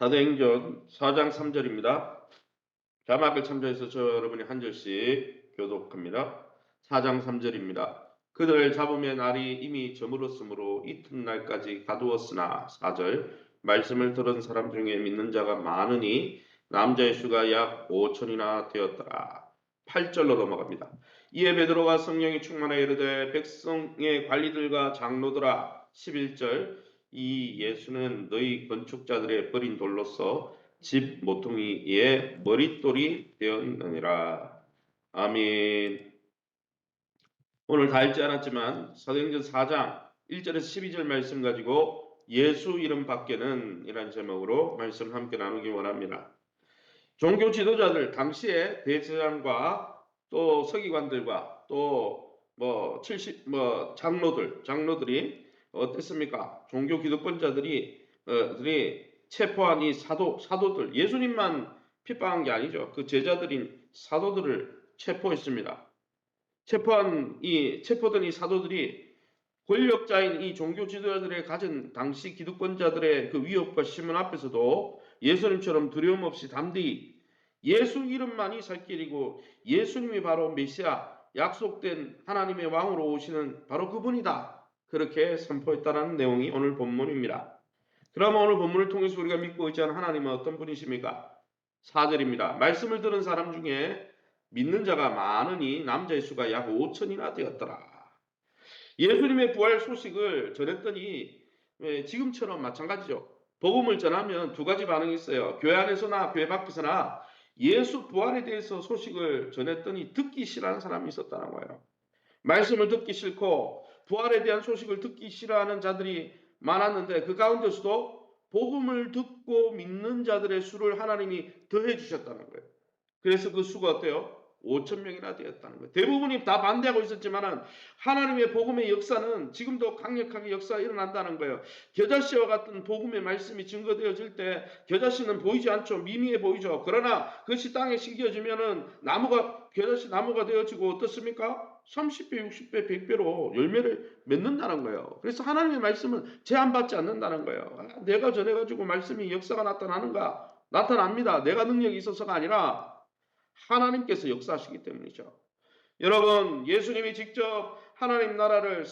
사도행전 4장 3절입니다. 자막을 참조해서 여러분이 한 절씩 교독합니다. 4장 3절입니다. 그들을 잡으면 날이 이미 저물었으므로 이튿날까지 가두었으나 4절 말씀을 들은 사람 중에 믿는 자가 많으니 남자의 수가 약 5천이나 되었더라. 8절로 넘어갑니다. 이에 베드로가 성령이 충만하여 이르되 백성의 관리들과 장로들아 11절 이 예수는 너희 건축자들의 버린 돌로서 집 모퉁이의 머릿돌이 되었느니라. 아멘. 오늘 다 읽지 않았지만 사도행전 4장 1절에서 12절 말씀 가지고 예수 이름 밖에는 이란 제목으로 말씀을 함께 나누기 원합니다. 종교 지도자들 당시에 대제사장과 또 서기관들과 또 장로들이 어땠습니까? 종교 기득권자들이 체포한 이 사도들, 예수님만 핍박한 게 아니죠. 그 제자들인 사도들을 체포했습니다. 체포된 이 사도들이 권력자인 이 종교 지도자들의 가진 당시 기득권자들의 그 위협과 시문 앞에서도 예수님처럼 두려움 없이 담대히 예수 이름만이 살 길이고 예수님이 바로 메시아, 약속된 하나님의 왕으로 오시는 바로 그분이다. 그렇게 선포했다는 내용이 오늘 본문입니다. 그러면 오늘 본문을 통해서 우리가 믿고 의지하는 하나님은 어떤 분이십니까? 4절입니다. 말씀을 들은 사람 중에 믿는 자가 많으니 남자의 수가 약 5천이나 되었더라. 예수님의 부활 소식을 전했더니 지금처럼 마찬가지죠. 복음을 전하면 두 가지 반응이 있어요. 교회 안에서나 교회 밖에서나 예수 부활에 대해서 소식을 전했더니 듣기 싫어하는 사람이 있었다는 거예요. 말씀을 듣기 싫고 부활에 대한 소식을 듣기 싫어하는 자들이 많았는데 그 가운데서도 복음을 듣고 믿는 자들의 수를 하나님이 더해 주셨다는 거예요. 그래서 그 수가 어때요? 5천 명이나 되었다는 거예요. 대부분이 다 반대하고 있었지만 하나님의 복음의 역사는 지금도 강력하게 역사가 일어난다는 거예요. 겨자씨와 같은 복음의 말씀이 증거되어질 때 겨자씨는 보이지 않죠. 미미해 보이죠. 그러나 그것이 땅에 심겨지면은 겨자씨 나무가 되어지고 어떻습니까? 30배, 60배, 100배로 열매를 맺는다는 거예요. 그래서 하나님의 말씀은 제한받지 않는다는 거예요. 내가 전해가지고 말씀이 역사가 나타나는가? 나타납니다. 내가 능력이 있어서가 아니라 하나님께서 역사하시기 때문이죠. 여러분, 예수님이 직접 하나님 나라를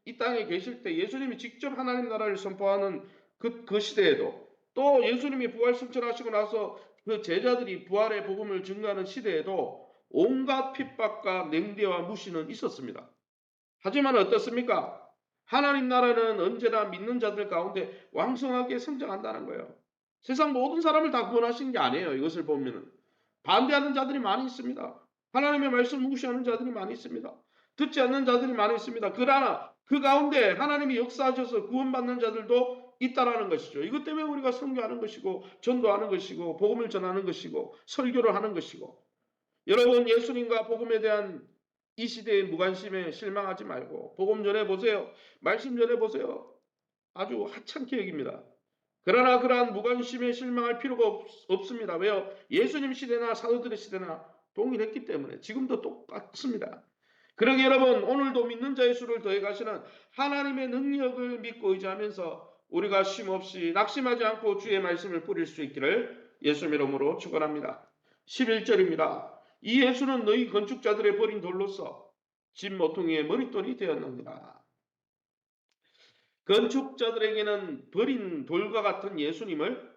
이 땅에 계실 때 예수님이 직접 하나님 나라를 선포하는 그 시대에도 또 예수님이 부활 승천하시고 나서 그 제자들이 부활의 복음을 증거하는 시대에도 온갖 핍박과 냉대와 무시는 있었습니다. 하지만 어떻습니까? 하나님 나라는 언제나 믿는 자들 가운데 왕성하게 성장한다는 거예요. 세상 모든 사람을 다 구원하신 게 아니에요. 이것을 보면은. 반대하는 자들이 많이 있습니다. 하나님의 말씀을 무시하는 자들이 많이 있습니다. 듣지 않는 자들이 많이 있습니다. 그러나 그 가운데 하나님이 역사하셔서 구원받는 자들도 있다라는 것이죠. 이것 때문에 우리가 선교하는 것이고 전도하는 것이고 복음을 전하는 것이고 설교를 하는 것이고 여러분 예수님과 복음에 대한 이 시대의 무관심에 실망하지 말고 복음 전해보세요. 말씀 전해보세요. 아주 하찮게 여깁니다. 그러나 그러한 무관심에 실망할 필요가 없습니다. 왜요? 예수님 시대나 사도들의 시대나 동일했기 때문에 지금도 똑같습니다. 그러기 여러분 오늘도 믿는 자의 수를 더해가시는 하나님의 능력을 믿고 의지하면서 우리가 쉼없이 낙심하지 않고 주의 말씀을 뿌릴 수 있기를 예수 이름으로 축원합니다. 11절입니다. 이 예수는 너희 건축자들의 버린 돌로서 집 모퉁이의 머릿돌이 되었느니라. 건축자들에게는 버린 돌과 같은 예수님을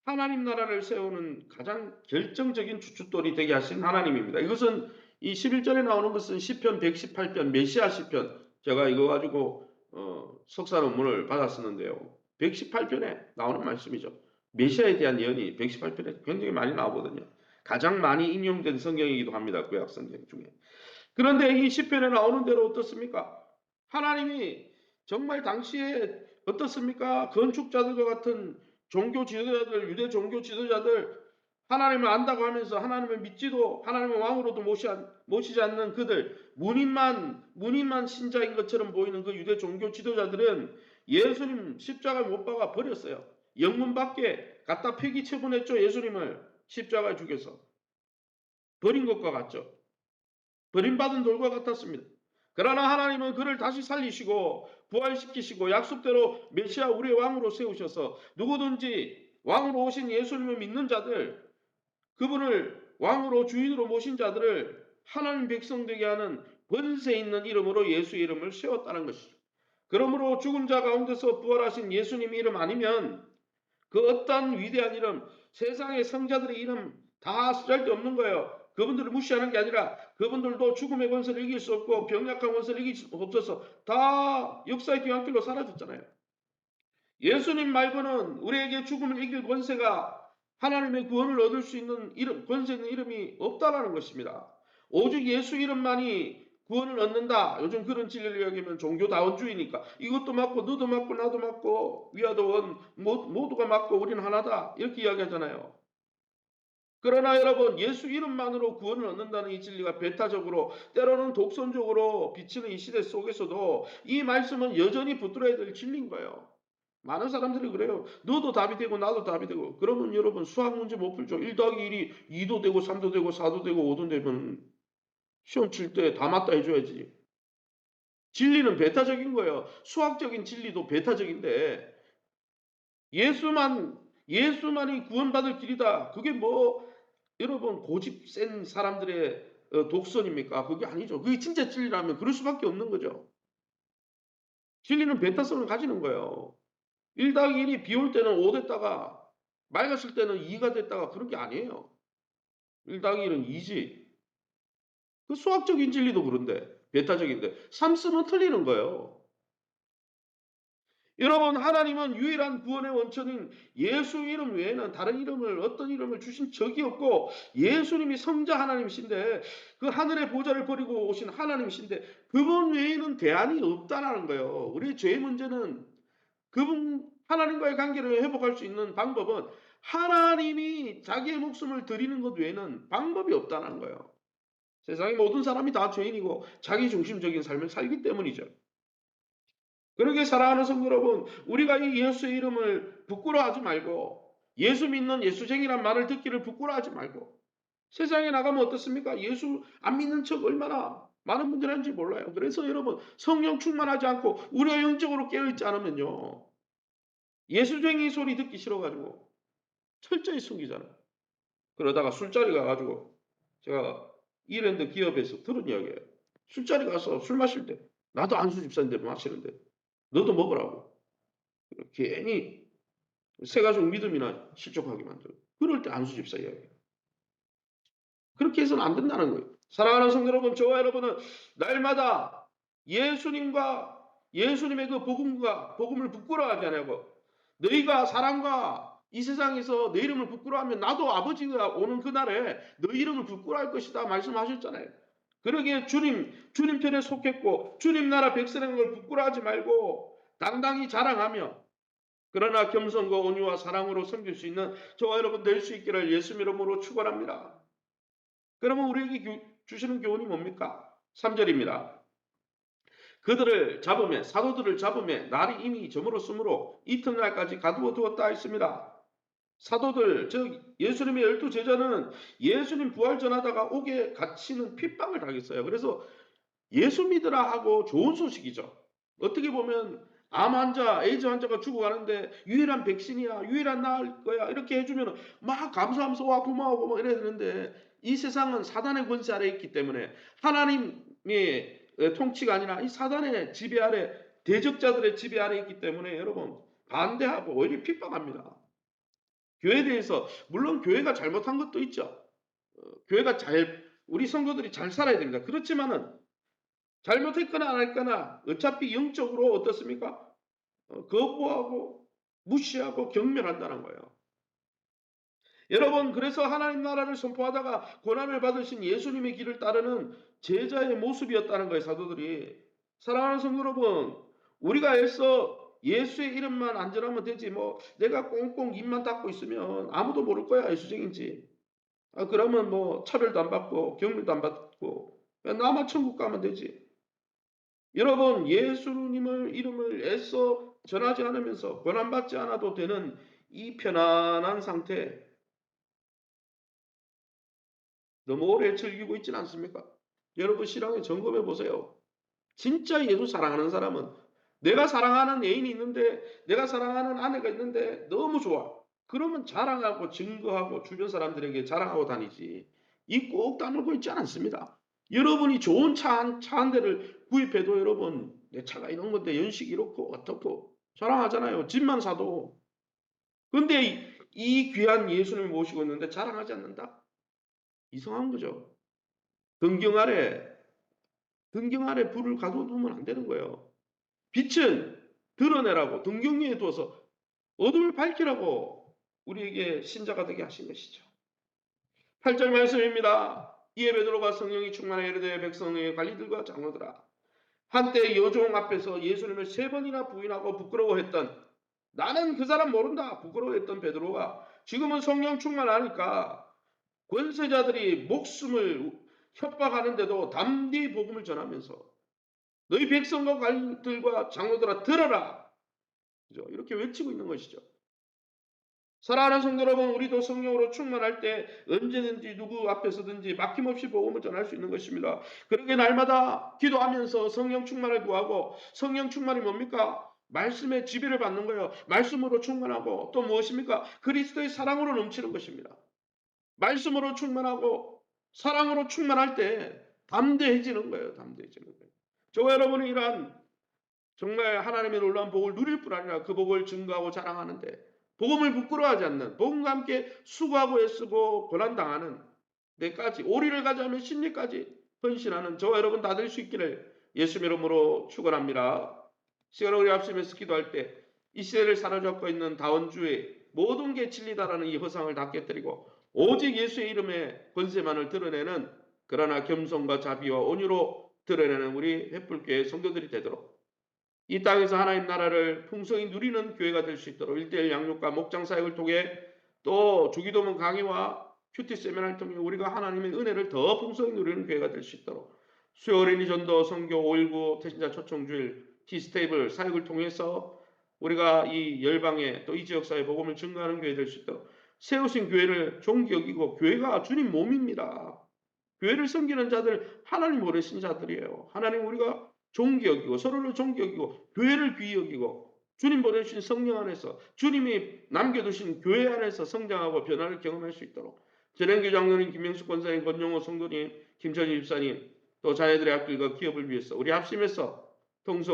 하나님 나라를 세우는 가장 결정적인 주춧돌이 되게 하신 하나님입니다. 이것은 이 11절에 나오는 것은 시편 118편 메시아 시편 제가 이거 가지고 석사 논문을 받았었는데요. 118편에 나오는 말씀이죠. 메시아에 대한 예언이 118편에 굉장히 많이 나오거든요. 가장 많이 인용된 성경이기도 합니다. 구약 성경 중에. 그런데 이 시편에 나오는 대로 어떻습니까? 하나님이 정말 당시에 어떻습니까? 건축자들과 같은 종교 지도자들, 유대 종교 지도자들, 하나님을 안다고 하면서 하나님을 믿지도 하나님을 왕으로도 모시지 않는 그들, 문인만 신자인 것처럼 보이는 그 유대 종교 지도자들은 예수님 십자가에 못 박아 버렸어요. 영문 밖에 갖다 폐기 처분했죠. 예수님을 십자가에 죽여서. 버린 것과 같죠. 버림받은 돌과 같았습니다. 그러나 하나님은 그를 다시 살리시고 부활시키시고 약속대로 메시아 우리의 왕으로 세우셔서 누구든지 왕으로 오신 예수님을 믿는 자들, 그분을 왕으로 주인으로 모신 자들을 하나님 백성 되게 하는 권세 있는 이름으로 예수의 이름을 세웠다는 것이죠. 그러므로 죽은 자 가운데서 부활하신 예수님 이름 아니면 그 어떤 위대한 이름, 세상의 성자들의 이름 다 쓸데없는 거예요. 그분들을 무시하는 게 아니라 그분들도 죽음의 권세를 이길 수 없고 병약한 권세를 이길 수 없어서 다 역사의 뒤안길로 사라졌잖아요. 예수님 말고는 우리에게 죽음을 이길 권세가 하나님의 구원을 얻을 수 있는 이름, 권세 있는 이름이 없다라는 것입니다. 오직 예수 이름만이 구원을 얻는다. 요즘 그런 진리를 이야기하면 종교다원주의니까 이것도 맞고 너도 맞고 나도 맞고 위아더 원 모두가 맞고 우리는 하나다. 이렇게 이야기하잖아요. 그러나 여러분 예수 이름만으로 구원을 얻는다는 이 진리가 배타적으로 때로는 독선적으로 비치는 이 시대 속에서도 이 말씀은 여전히 붙들어야 될 진리인 거예요. 많은 사람들이 그래요. 너도 답이 되고 나도 답이 되고. 그러면 여러분 수학 문제 못 풀죠. 1 더하기 1이 2도 되고 3도 되고 4도 되고 5도 되면 시험 칠 때 다 맞다 해줘야지. 진리는 배타적인 거예요. 수학적인 진리도 배타적인데 예수만이 구원받을 길이다. 그게 뭐 여러분 고집 센 사람들의 독선입니까? 그게 아니죠. 그게 진짜 진리라면 그럴 수밖에 없는 거죠. 진리는 배타성을 가지는 거예요. 1 더하기 1이 비 올 때는 5 됐다가 맑았을 때는 2가 됐다가 그런 게 아니에요. 1 더하기 1은 2지. 그 수학적인 진리도 그런데 배타적인데 삼수는 틀리는 거예요. 여러분 하나님은 유일한 구원의 원천인 예수 이름 외에는 다른 이름을 어떤 이름을 주신 적이 없고 예수님이 성자 하나님이신데 그 하늘의 보좌를 버리고 오신 하나님이신데 그분 외에는 대안이 없다라는 거예요. 우리의 죄의 문제는 그분 하나님과의 관계를 회복할 수 있는 방법은 하나님이 자기의 목숨을 드리는 것 외에는 방법이 없다는 거예요. 세상의 모든 사람이 다 죄인이고 자기 중심적인 삶을 살기 때문이죠. 그러게 사랑하는 성도 여러분, 우리가 이 예수의 이름을 부끄러워하지 말고 예수 믿는 예수쟁이란 말을 듣기를 부끄러워하지 말고 세상에 나가면 어떻습니까? 예수 안 믿는 척 얼마나 많은 분들이 하는지 몰라요. 그래서 여러분 성령 충만하지 않고 우리가 영적으로 깨어있지 않으면요. 예수쟁이 소리 듣기 싫어가지고 철저히 숨기잖아요. 그러다가 술자리 가가지고 제가 이랜드 기업에서 들은 이야기예요. 술자리 가서 술 마실 때 나도 안수 집사인데 마시는데 너도 먹으라고. 괜히 새가족 믿음이나 실족하게 만들어. 그럴 때 안수 집사 이야기예요. 그렇게 해서는 안 된다는 거예요. 사랑하는 성도 여러분, 저와 여러분은 날마다 예수님과 예수님의 그 복음을 부끄러워하지 않고 너희가 사람과 이 세상에서 내 이름을 부끄러워하면 나도 아버지가 오는 그날에 너희 이름을 부끄러워할 것이다 말씀하셨잖아요. 그러기에 주님 편에 속했고 주님 나라 백성인 걸 부끄러워하지 말고 당당히 자랑하며 그러나 겸손과 온유와 사랑으로 섬길 수 있는 저와 여러분 될 수 있기를 예수 이름으로 축원합니다. 그러면 우리에게 주시는 교훈이 뭡니까? 3절입니다. 그들을 잡음에 사도들을 잡음에 날이 이미 저물었으므로 이튿날까지 가두어 두었다 했습니다. 사도들 즉 예수님의 12제자는 예수님 부활 전하다가 옥에 갇히는 핍박을 당했어요. 그래서 예수 믿으라 하고 좋은 소식이죠. 어떻게 보면 암 환자, 에이즈 환자가 죽어가는데 유일한 백신이야, 유일한 나을 거야 이렇게 해주면 막 감사하면서 와 고마워 고마워 이래야 되는데 이 세상은 사단의 권세 아래 있기 때문에 하나님의 통치가 아니라 이 사단의 지배 아래 대적자들의 지배 아래 있기 때문에 여러분 반대하고 오히려 핍박합니다. 교회에 대해서 물론 교회가 잘못한 것도 있죠. 교회가 우리 성도들이 잘 살아야 됩니다. 그렇지만은 잘못했거나 안 했거나 어차피 영적으로 어떻습니까? 거부하고 무시하고 경멸한다는 거예요. 여러분 그래서 하나님 나라를 선포하다가 고난을 받으신 예수님의 길을 따르는 제자의 모습이었다는 거예요. 사도들이. 사랑하는 성도 여러분 우리가 애써 예수의 이름만 안전하면 되지 뭐 내가 꽁꽁 입만 닫고 있으면 아무도 모를 거야 예수쟁인지. 그러면 뭐 차별도 안 받고 경멸도 안 받고 나만 천국 가면 되지. 여러분 예수님을 이름을 애써 전하지 않으면서 고난받지 않아도 되는 이 편안한 상태 너무 오래 즐기고 있지는 않습니까? 여러분 신앙에 점검해 보세요. 진짜 예수 사랑하는 사람은 내가 사랑하는 애인이 있는데 내가 사랑하는 아내가 있는데 너무 좋아. 그러면 자랑하고 증거하고 주변 사람들에게 자랑하고 다니지. 이 꼭 다물고 있지 않습니다. 여러분이 좋은 차 한 대를 구입해도 여러분 내 차가 이런 건데 연식 이렇고 어떻고 자랑하잖아요. 집만 사도. 근데 이 귀한 예수님을 모시고 있는데 자랑하지 않는다? 이상한 거죠. 등경 아래 불을 가둬두면 안 되는 거예요. 빛은 드러내라고 등경 위에 두어서 어둠을 밝히라고 우리에게 신자가 되게 하신 것이죠. 8절 말씀입니다. 이에 베드로가 성령이 충만하여 이르되 백성의 관리들과 장로들아 한때 여종 앞에서 예수님을 3번이나 부인하고 부끄러워했던 나는 그 사람 모른다 부끄러워했던 베드로가 지금은 성령 충만하니까 권세자들이 목숨을 협박하는데도 담대히 복음을 전하면서 너희 백성과 관리들과 장로들아 들어라 이렇게 외치고 있는 것이죠. 사랑하는 성도 여러분, 우리도 성령으로 충만할 때 언제든지 누구 앞에서든지 막힘없이 복음을 전할 수 있는 것입니다. 그러게 날마다 기도하면서 성령 충만을 구하고 성령 충만이 뭡니까? 말씀의 지배를 받는 거예요. 말씀으로 충만하고 또 무엇입니까? 그리스도의 사랑으로 넘치는 것입니다. 말씀으로 충만하고 사랑으로 충만할 때 담대해지는 거예요. 담대해지는 거예요. 저와 여러분은 이러한 정말 하나님의 놀라운 복을 누릴 뿐 아니라 그 복을 증거하고 자랑하는데 복음을 부끄러워하지 않는 복음과 함께 수고하고 애쓰고 고난당하는 데까지 오리를 가져가면 심리까지 헌신하는 저와 여러분 다 될 수 있기를 예수님 이름으로 축원합니다. 시간을 우리 합심해서 기도할 때 이 시대를 사로잡고 있는 다원주의 모든 게 진리다라는 이 허상을 다 깨뜨리고 오직 예수의 이름의 권세만을 드러내는 그러나 겸손과 자비와 온유로 드러내는 우리 횃불교회 성도들이 되도록 이 땅에서 하나님 나라를 풍성히 누리는 교회가 될 수 있도록 1:1 양육과 목장 사역을 통해 또 주기도문 강의와 큐티 세미나를 통해 우리가 하나님의 은혜를 더 풍성히 누리는 교회가 될 수 있도록 수요 어린이 전도 선교 519 태신자 초청주일 티스테이블 사역을 통해서 우리가 이 열방에 또 이 지역사회 복음을 증거하는 교회 될 수 있도록 세우신 교회를 존귀 여기고 교회가 주님 몸입니다. 교회를 섬기는 자들 하나님 보내신 자들이에요. 하나님 우리가 존귀 여기고 서로를 존귀 여기고 교회를 귀히 여기고 주님 보내주신 성령 안에서 주님이 남겨두신 교회 안에서 성장하고 변화를 경험할 수 있도록 전행교 장로님 김명숙 권사님 권용호 성도님 김천희 집사님 또 자녀들의 학교과 기업을 위해서 우리 합심해서 통성